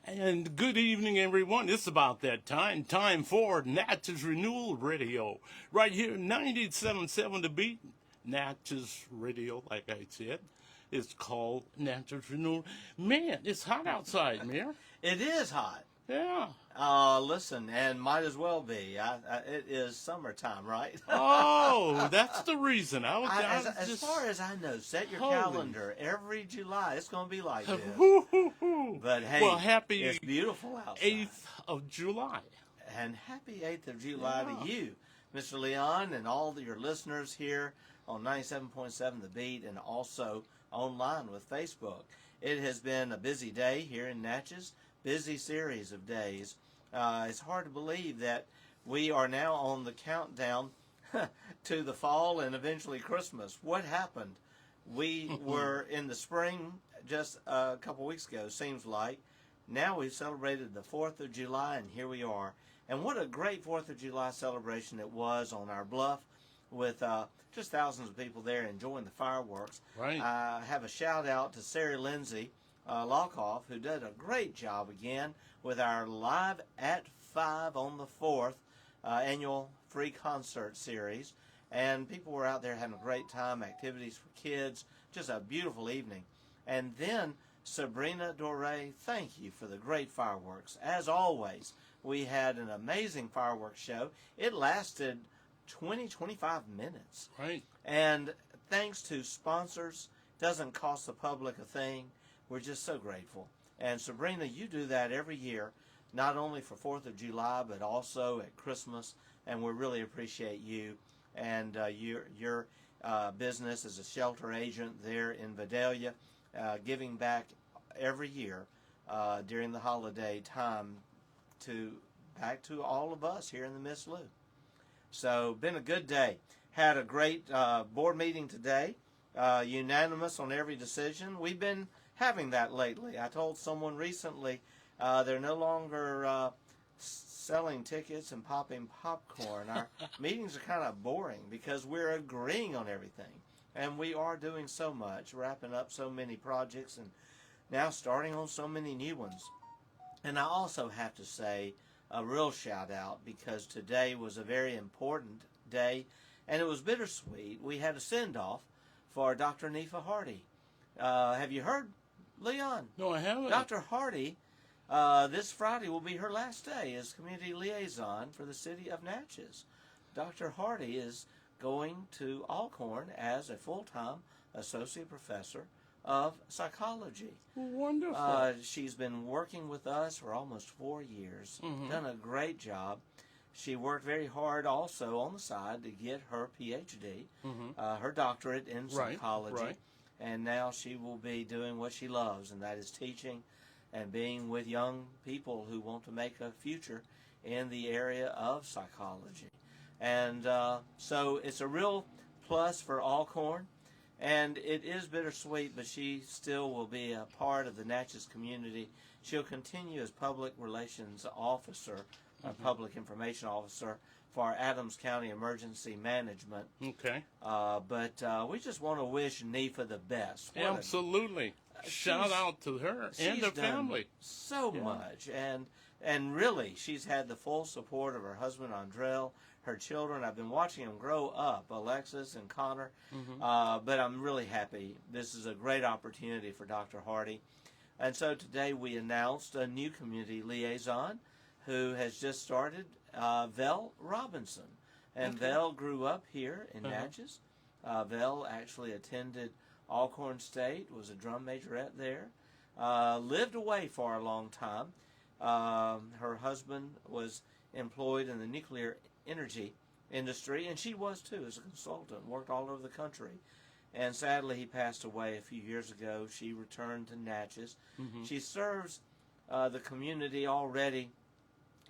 And good evening, everyone. It's about that time. Time for Natchez Renewal Radio. Right here, 97.7 The Beat. Natchez Radio, like I said. It's called Natchez Renewal. Man, it's hot outside, Mayor. It is hot. Yeah. Listen, and might as well be. It is summertime, right? Oh, that's the reason. As far as I know, set your calendar. Every July, it's going to be like this. But hey, well, happy it's beautiful outside. 8th of July. And happy 8th of July to you, Mr. Leon, and all your listeners here on 97.7 The Beat and also online with Facebook. It has been a busy day here in Natchez, busy series of days. It's hard to believe that we are now on the countdown to the fall and eventually Christmas. What happened? We were in the spring just a couple weeks ago, seems like. Now we've celebrated the 4th of July, and here we are. And what a great 4th of July celebration it was on our bluff with just thousands of people there enjoying the fireworks. Right. I have a shout out to Sarah Lindsay Lockoff, who did a great job again with our Live at 5 on the 4th annual free concert series. And people were out there having a great time, activities for kids, just a beautiful evening. And then Sabrina Doré, thank you for the great fireworks. As always, we had an amazing fireworks show. It lasted 25 minutes. Right. And thanks to sponsors, doesn't cost the public a thing. We're just so grateful. And Sabrina, you do that every year, not only for 4th of July, but also at Christmas. And we really appreciate you and your business as a shelter agent there in Vidalia, giving back every year during the holiday time back to all of us here in the Miss Lou. So, been a good day. Had a great board meeting today, unanimous on every decision. We've been having that lately. I told someone recently they're no longer selling tickets and popping popcorn. Our meetings are kind of boring because we're agreeing on everything. And we are doing so much, wrapping up so many projects and now starting on so many new ones. And I also have to say a real shout out because today was a very important day and it was bittersweet. We had a send-off for Dr. Nifa Hardy. Have you heard, Leon? No, I haven't. Dr. Hardy, this Friday will be her last day as community liaison for the city of Natchez. Dr. Hardy is going to Alcorn as a full-time associate professor of psychology. Wonderful. She's been working with us for almost 4 years, done a great job. She worked very hard also on the side to get her PhD, her doctorate in psychology, right. And now she will be doing what she loves, and that is teaching and being with young people who want to make a future in the area of psychology. And so it's a real plus for Alcorn, and it is bittersweet, but she still will be a part of the Natchez community. She'll continue as public relations officer, public information officer for Adams County Emergency Management. Okay. But we just want to wish Nifa the best. Absolutely. Shout out to her and her family. So much, and really, she's had the full support of her husband Andrell, her children. I've been watching them grow up, Alexis and Connor. But I'm really happy. This is a great opportunity for Dr. Hardy, and so today we announced a new community liaison who has just started, Vel Robinson, and Vel grew up here in Natchez. Vel actually attended Alcorn State, was a drum majorette there, lived away for a long time. Her husband was employed in the nuclear energy industry, and she was too as a consultant, worked all over the country. And sadly, he passed away a few years ago. She returned to Natchez. She serves the community already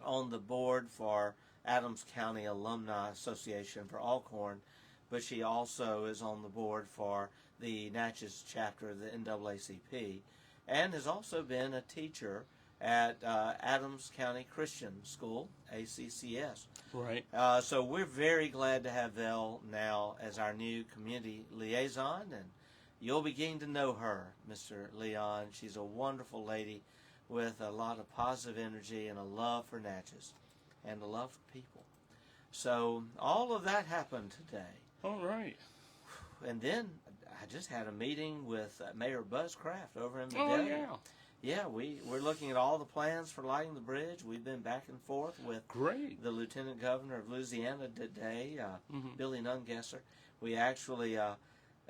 on the board for Adams County Alumni Association for Alcorn, but she also is on the board for the Natchez chapter of the NAACP, and has also been a teacher at Adams County Christian School, ACCS. Right. So we're very glad to have Vel now as our new community liaison, and you'll be getting to know her, Mr. Leon. She's a wonderful lady with a lot of positive energy and a love for Natchez and a love for people. So all of that happened today. All right. And then I just had a meeting with Mayor Buzz Craft over in Oh, Medallion. yeah. Yeah, we're looking at all the plans for lighting the bridge. We've been back and forth with Great. the Lieutenant Governor of Louisiana today, Mhm. Billy Nungesser. We actually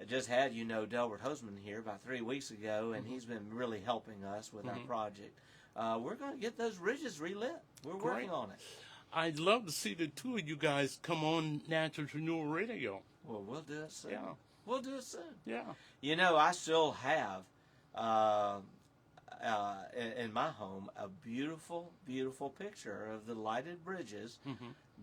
just had, Delbert Hoseman here about 3 weeks ago, and he's been really helping us with our project. We're going to get those bridges relit. We're working on it. I'd love to see the two of you guys come on Natchez Renewal Radio. Well, we'll do it soon. Yeah. We'll do it soon. Yeah. I still have in my home a beautiful, beautiful picture of the lighted bridges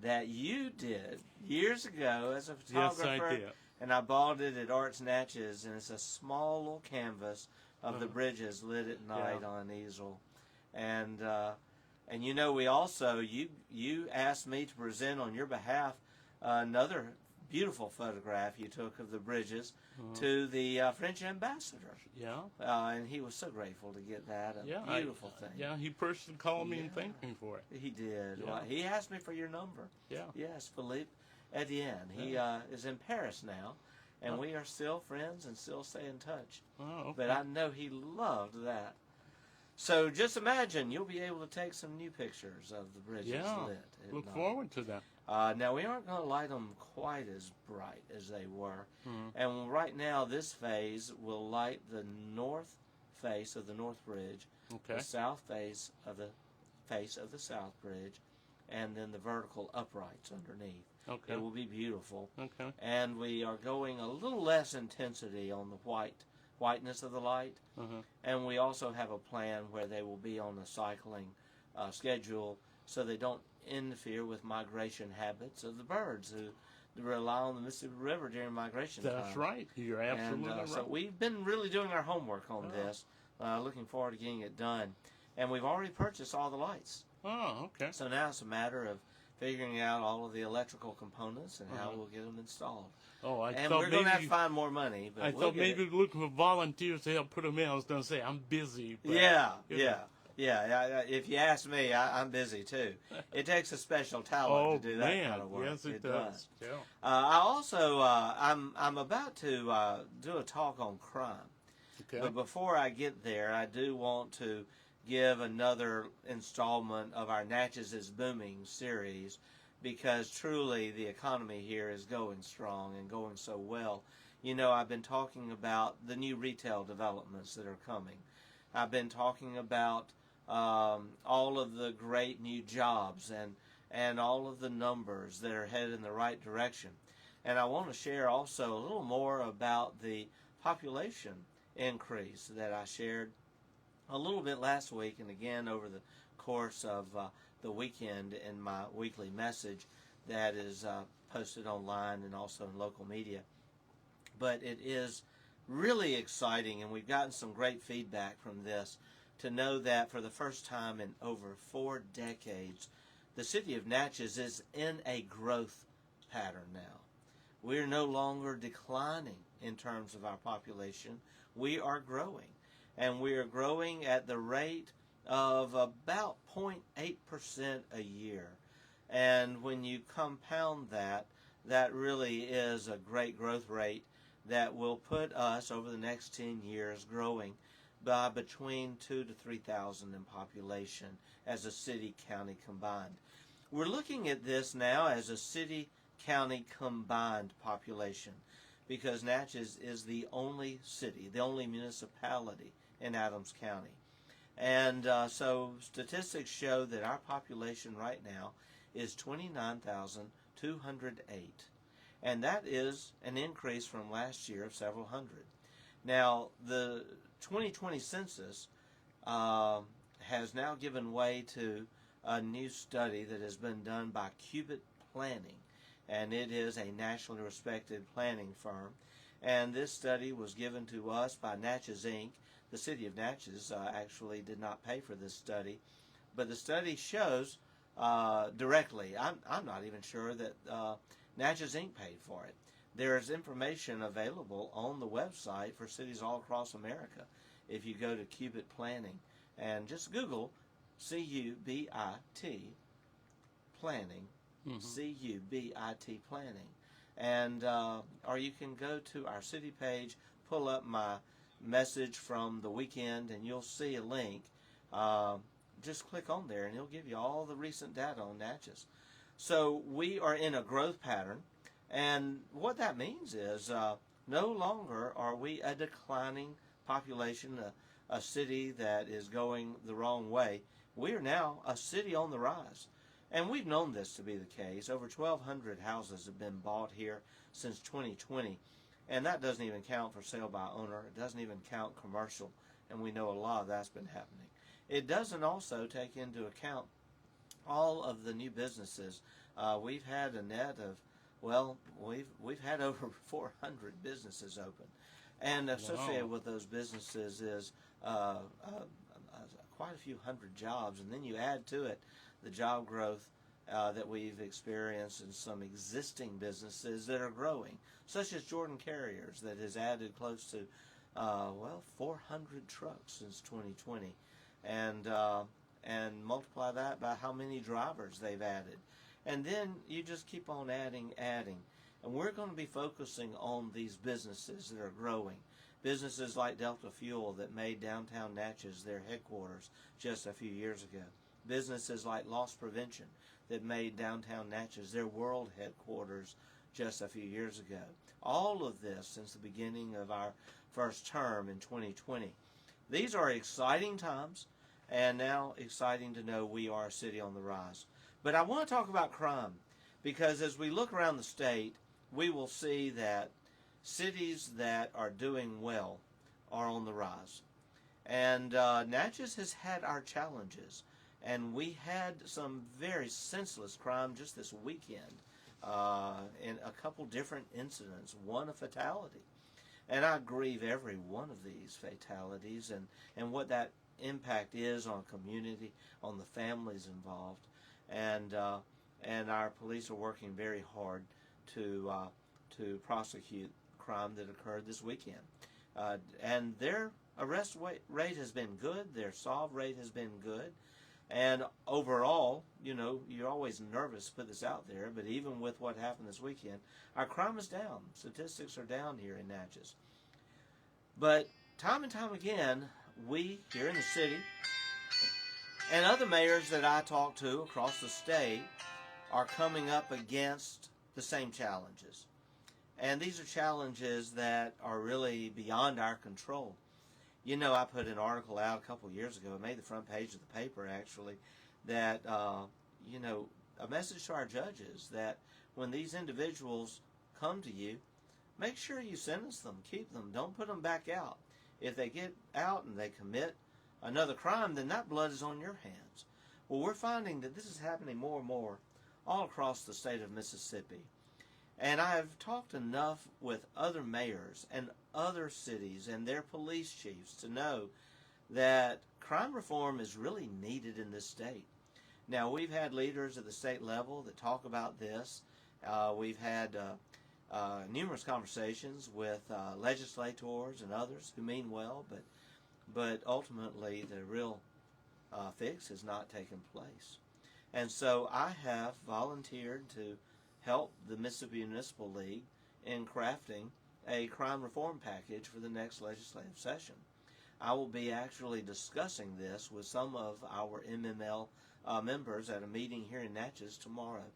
that you did years ago as a photographer. Yes, I did. And I bought it at Arts Natchez, and it's a small little canvas of the bridges lit at night on an easel. And we also, you asked me to present on your behalf another beautiful photograph you took of the bridges to the French ambassador. Yeah. And he was so grateful to get that. A beautiful thing. Yeah, he personally called me and thanked me for it. He did. Yeah. Well, he asked me for your number. Yeah. Yes, Philippe Etienne. He is in Paris now, and we are still friends and still stay in touch. Oh, okay. But I know he loved that. So just imagine you'll be able to take some new pictures of the bridges lit at Look night. forward to that. Now, we aren't going to light them quite as bright as they were. And right now, this phase will light the north face of the North Bridge, Okay. the south face of the South Bridge, and then the vertical uprights underneath. Okay. It will be beautiful. Okay. And we are going a little less intensity on the whiteness of the light. And we also have a plan where they will be on a cycling schedule so they don't interfere with migration habits of the birds who rely on the Mississippi River during migration time. That's right. You're absolutely And right. so we've been really doing our homework on this, looking forward to getting it done. And we've already purchased all the lights. Oh, okay. So now it's a matter of figuring out all of the electrical components and how we'll get them installed. Oh, I And thought we're going to have to maybe find more money. But I we'll thought get maybe it. you were looking for volunteers to help put them in. I was going to say I'm busy. But, Yeah. you know. If you ask me, I'm busy too. It takes a special talent Oh, to do that man. kind of work. Yes, it does. Yeah. I also, I'm about to do a talk on crime. Okay. But before I get there, I do want to give another installment of our Natchez is Booming series, because truly the economy here is going strong and going so well. I've been talking about the new retail developments that are coming. I've been talking about all of the great new jobs and all of the numbers that are headed in the right direction. And I want to share also a little more about the population increase that I shared a little bit last week and again over the course of the weekend in my weekly message that is posted online and also in local media. But it is really exciting, and we've gotten some great feedback from this, to know that for the first time in over 4 decades, the city of Natchez is in a growth pattern now. We're no longer declining in terms of our population. We are growing, and we are growing at the rate of about 0.8% a year. And when you compound that, that really is a great growth rate that will put us over the next 10 years growing by between 2,000 to 3,000 in population as a city-county combined. We're looking at this now as a city-county combined population because Natchez is the only city, the only municipality in Adams County. And so statistics show that our population right now is 29,208. And that is an increase from last year of several hundred. Now, the 2020 census has now given way to a new study that has been done by Cubit Planning, and it is a nationally respected planning firm. And this study was given to us by Natchez Inc. The city of Natchez actually did not pay for this study, but the study shows directly. I'm not even sure that Natchez Inc. paid for it. There is information available on the website for cities all across America. If you go to Cubit Planning, And just Google CUBIT planning, CUBIT planning. And or you can go to our city page, pull up my message from the weekend, and you'll see a link. Just click on there, and it'll give you all the recent data on Natchez. So we are in a growth pattern, and what that means is no longer are we a declining population, a city that is going the wrong way. We are now a city on the rise. And we've known this to be the case. Over 1,200 houses have been bought here since 2020. And that doesn't even count for sale by owner. It doesn't even count commercial. And we know a lot of that's been happening. It doesn't also take into account all of the new businesses. We've had a net of, well, we've had over 400 businesses open. And associated with those businesses is quite a few hundred jobs. And then you add to it the job growth that we've experienced in some existing businesses that are growing, such as Jordan Carriers, that has added close to 400 trucks since 2020, and multiply that by how many drivers they've added, and then you just keep on adding, and we're going to be focusing on these businesses that are growing. Businesses like Delta Fuel that made downtown Natchez their headquarters just a few years ago. Businesses like Loss Prevention that made downtown Natchez their world headquarters just a few years ago. All of this since the beginning of our first term in 2020. These are exciting times, and now exciting to know we are a city on the rise. But I want to talk about crime, because as we look around the state, we will see that cities that are doing well are on the rise. And Natchez has had our challenges. And we had some very senseless crime just this weekend in a couple different incidents, one a fatality. And I grieve every one of these fatalities and what that impact is on a community, on the families involved. And our police are working very hard to prosecute crime that occurred this weekend. And their arrest rate has been good, their solve rate has been good. And overall, you know, you're always nervous to put this out there, but even with what happened this weekend, our crime is down. Statistics are down here in Natchez. But time and time again, we here in the city and other mayors that I talk to across the state are coming up against the same challenges. And these are challenges that are really beyond our control. You know, I put an article out a couple of years ago. It made the front page of the paper, actually, that, you know, a message to our judges that when these individuals come to you, make sure you sentence them, keep them, don't put them back out. If they get out and they commit another crime, then that blood is on your hands. Well, we're finding that this is happening more and more all across the state of Mississippi. And I've talked enough with other mayors and other cities and their police chiefs to know that crime reform is really needed in this state. Now, we've had leaders at the state level that talk about this. We've had numerous conversations with legislators and others who mean well, but ultimately the real fix has not taken place. And so I have volunteered to help the Mississippi Municipal League in crafting a crime reform package for the next legislative session. I will be actually discussing this with some of our MML members at a meeting here in Natchez tomorrow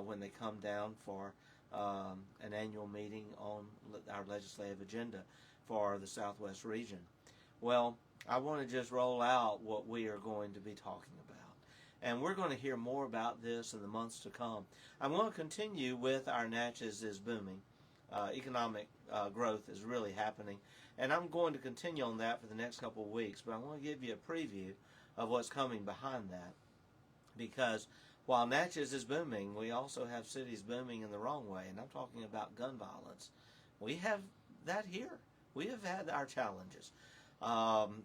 when they come down for an annual meeting on our legislative agenda for the Southwest region. Well, I want to just roll out what we are going to be talking about. And we're going to hear more about this in the months to come. I'm going to continue with our Natchez is booming. Economic growth is really happening. And I'm going to continue on that for the next couple of weeks. But I want to give you a preview of what's coming behind that. Because while Natchez is booming, we also have cities booming in the wrong way. And I'm talking about gun violence. We have that here. We have had our challenges.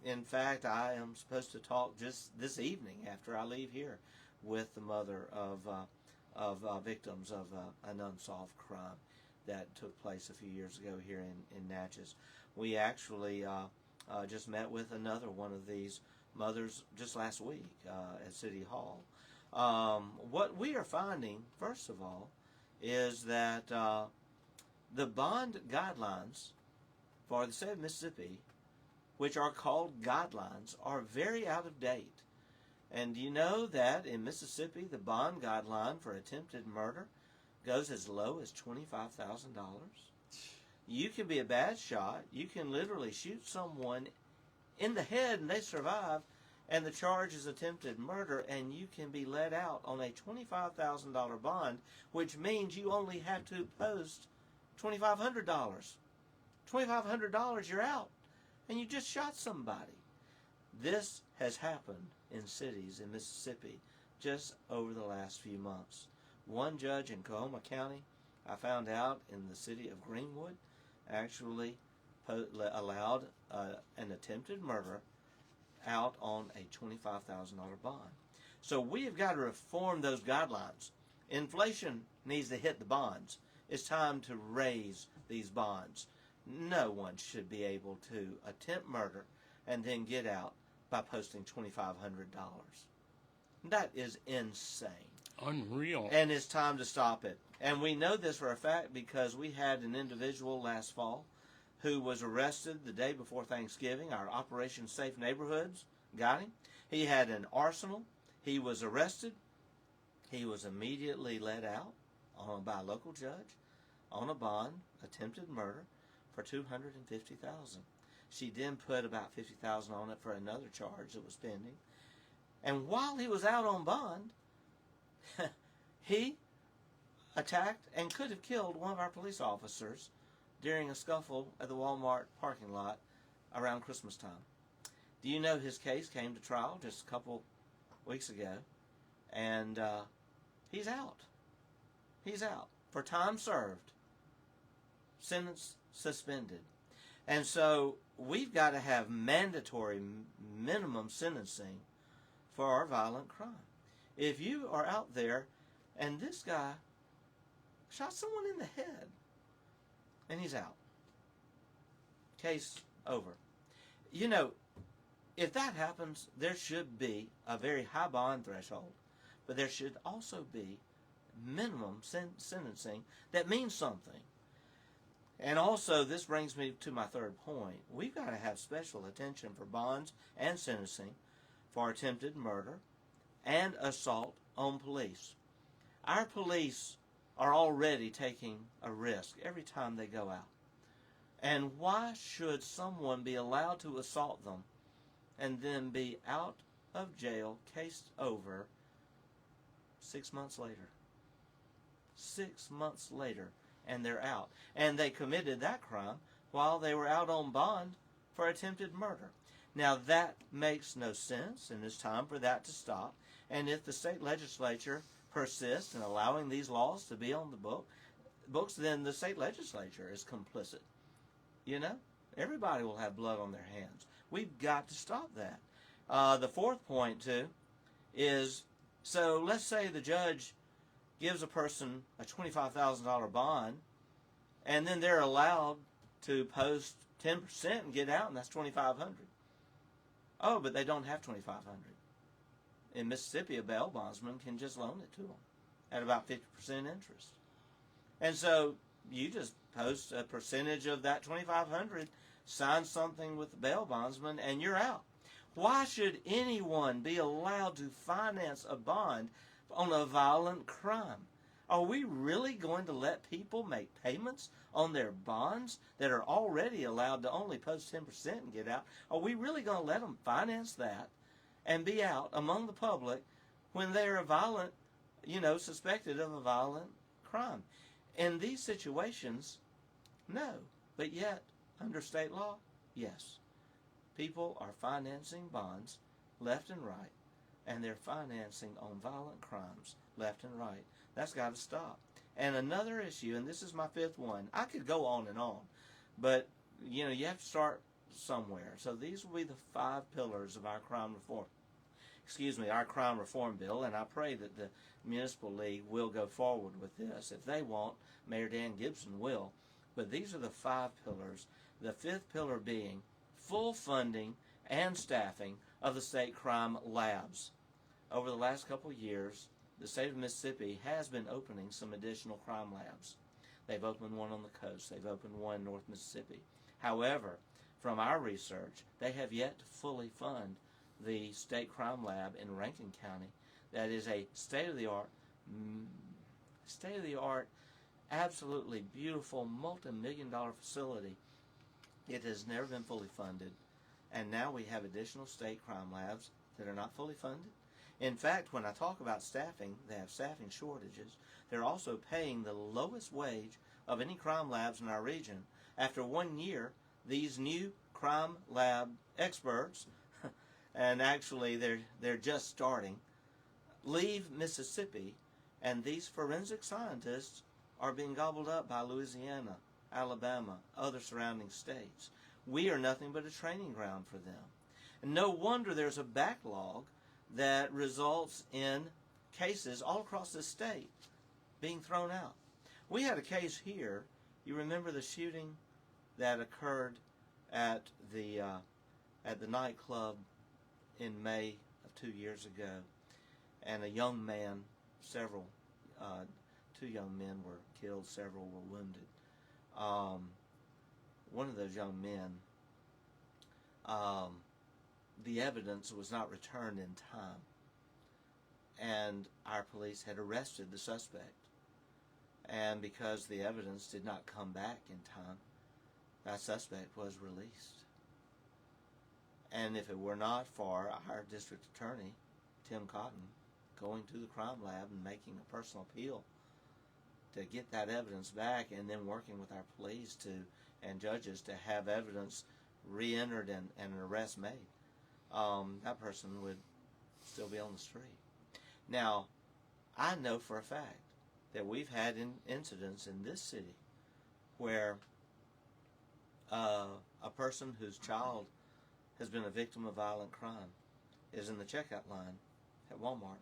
In fact, I am supposed to talk just this evening after I leave here with the mother of victims of an unsolved crime that took place a few years ago here in Natchez. We actually just met with another one of these mothers just last week at City Hall. What we are finding, first of all, is that the bond guidelines for the state of Mississippi, which are called guidelines, are very out of date. And do you know that in Mississippi, the bond guideline for attempted murder goes as low as $25,000? You can be a bad shot. You can literally shoot someone in the head and they survive, and the charge is attempted murder, and you can be let out on a $25,000 bond, which means you only have to post $2,500. $2,500, you're out, and you just shot somebody. This has happened in cities in Mississippi just over the last few months. One judge in Coahoma County, I found out in the city of Greenwood, actually allowed an attempted murder out on a $25,000 bond. So we have got to reform those guidelines. Inflation needs to hit the bonds. It's time to raise these bonds. No one should be able to attempt murder and then get out by posting $2,500. That is insane. Unreal. And it's time to stop it. And we know this for a fact because we had an individual last fall who was arrested the day before Thanksgiving. Our Operation Safe Neighborhoods got him. He had an arsenal. He was arrested. He was immediately let out by a local judge on a bond, attempted murder, for $250,000. She then put about $50,000 on it for another charge that was pending. And while he was out on bond, he attacked and could have killed one of our police officers during a scuffle at the Walmart parking lot around Christmas time. Do you know his case came to trial just a couple weeks ago, and he's out. He's out for time served, sentence suspended. And so we've got to have mandatory minimum sentencing for our violent crime. If you are out there and this guy shot someone in the head and he's out, case over. You know, if that happens, there should be a very high bond threshold, but there should also be minimum sentencing that means something. And also, this brings me to my third point. We've got to have special attention for bonds and sentencing for attempted murder and assault on police. Our police are already taking a risk every time they go out. And why should someone be allowed to assault them and then be out of jail, case over, 6 months later? 6 months later, and they're out. And they committed that crime while they were out on bond for attempted murder. Now, that makes no sense, and it's time for that to stop. And if the state legislature persists in allowing these laws to be on the books, then the state legislature is complicit. You know, everybody will have blood on their hands. We've got to stop that. The fourth point, too, is, so let's say the judge gives a person a $25,000 bond, and then they're allowed to post 10% and get out, and that's $2,500. Oh, but they don't have $2,500. In Mississippi, a bail bondsman can just loan it to them at about 50% interest. And so you just post a percentage of that $2,500, sign something with the bail bondsman, and you're out. Why should anyone be allowed to finance a bond on a violent crime? Are we really going to let people make payments on their bonds that are already allowed to only post 10% and get out? Are we really going to let them finance that and be out among the public when they're suspected of a violent crime? In these situations, no. But yet, under state law, yes. People are financing bonds left and right, and they're financing on violent crimes left and right. That's got to stop. And another issue, and this is my fifth one. I could go on and on, but you have to start somewhere. So these will be the 5 pillars of our crime reform bill, and I pray that the Municipal League will go forward with this. If they won't, Mayor Dan Gibson will. But these are the 5 pillars. The 5th pillar being full funding and staffing of the state crime labs. Over the last couple of years, the state of Mississippi has been opening some additional crime labs. They've opened one on the coast. They've opened one in North Mississippi. However, from our research, they have yet to fully fund the state crime lab in Rankin County. That is a state-of-the-art, absolutely beautiful, multi-million-dollar facility. It has never been fully funded, and now we have additional state crime labs that are not fully funded. In fact, when I talk about staffing, they have staffing shortages. They're also paying the lowest wage of any crime labs in our region. After 1 year, these new crime lab experts, and actually they're just starting, leave Mississippi, and these forensic scientists are being gobbled up by Louisiana, Alabama, other surrounding states. We are nothing but a training ground for them. And no wonder there's a backlog that results in cases all across the state being thrown out. We had a case here. You remember the shooting that occurred at the nightclub in May of 2 years ago, and a young man, two young men were killed, several were wounded. One of those young men, the evidence was not returned in time, and our police had arrested the suspect. And because the evidence did not come back in time, that suspect was released. And if it were not for our district attorney, Tim Cotton, going to the crime lab and making a personal appeal to get that evidence back, and then working with our police and judges to have evidence re-entered and an arrest made, that person would still be on the street. Now, I know for a fact that we've had incidents in this city where a person whose child has been a victim of violent crime is in the checkout line at Walmart,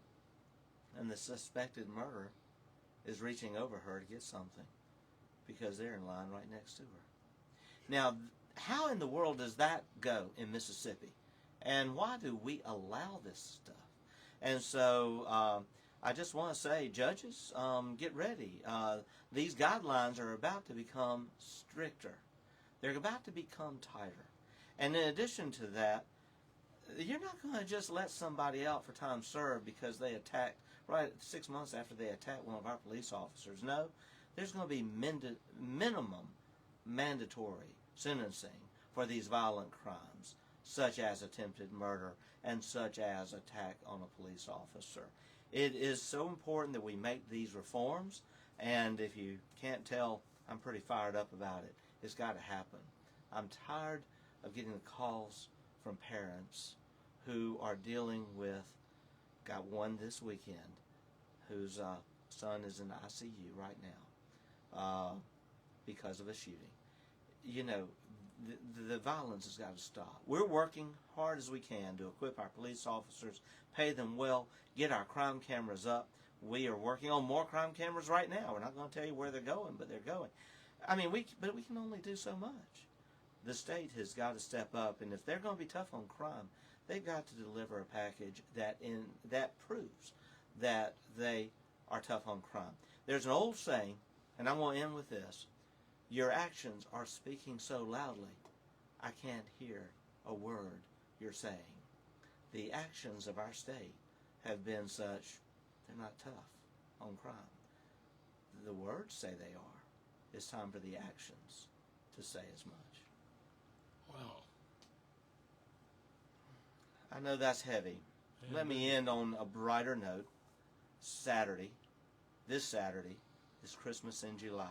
and the suspected murderer is reaching over her to get something because they're in line right next to her. Now, how in the world does that go in Mississippi? And why do we allow this stuff? And so I just want to say, judges, get ready. These guidelines are about to become stricter. They're about to become tighter. And in addition to that, you're not going to just let somebody out for time served because they attacked, right 6 months after they attacked one of our police officers. No, there's going to be minimum mandatory sentencing for these violent crimes, such as attempted murder and such as attack on a police officer. It is so important that we make these reforms, and if you can't tell, I'm pretty fired up about it. It's got to happen. I'm tired of getting the calls from parents who are dealing with, got one this weekend, whose son is in the ICU right now because of a shooting. You know, the violence has got to stop. We're working hard as we can to equip our police officers, pay them well, get our crime cameras up. We are working on more crime cameras right now. We're not going to tell you where they're going, but they're going. I mean, but we can only do so much. The state has got to step up, and if they're going to be tough on crime, they've got to deliver a package that proves that they are tough on crime. There's an old saying, and I'm going to end with this: your actions are speaking so loudly, I can't hear a word you're saying. The actions of our state have been such, they're not tough on crime. The words say they are. It's time for the actions to say as much. Wow. I know that's heavy. Let me end on a brighter note. This Saturday, is Christmas in July.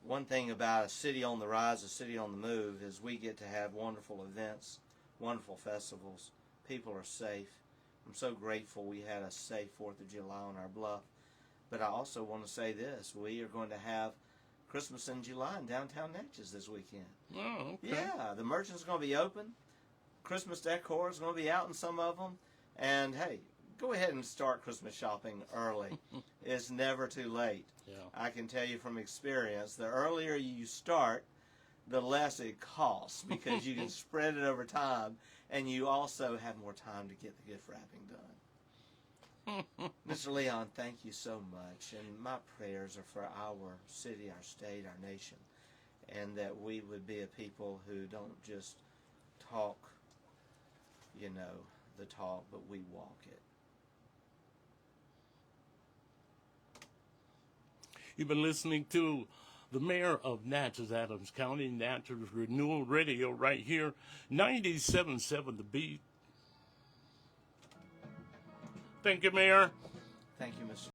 One thing about a city on the rise, a city on the move, is we get to have wonderful events, wonderful festivals. People are safe. I'm so grateful we had a safe 4th of July on our bluff. But I also want to say this. We are going to have Christmas in July in downtown Natchez this weekend. Oh, okay. Yeah, the merchants are going to be open. Christmas decor is going to be out in some of them. And, hey, go ahead and start Christmas shopping early. It's never too late. Yeah. I can tell you from experience, the earlier you start, the less it costs, because you can spread it over time, and you also have more time to get the gift wrapping done. Mr. Leon, thank you so much, and my prayers are for our city, our state, our nation, and that we would be a people who don't just talk, the talk, but we walk it. You've been listening to the mayor of Natchez, Adams County, Natchez Renewal Radio, right here, 97.7 The Beat. Thank you, Mayor. Thank you, Mr.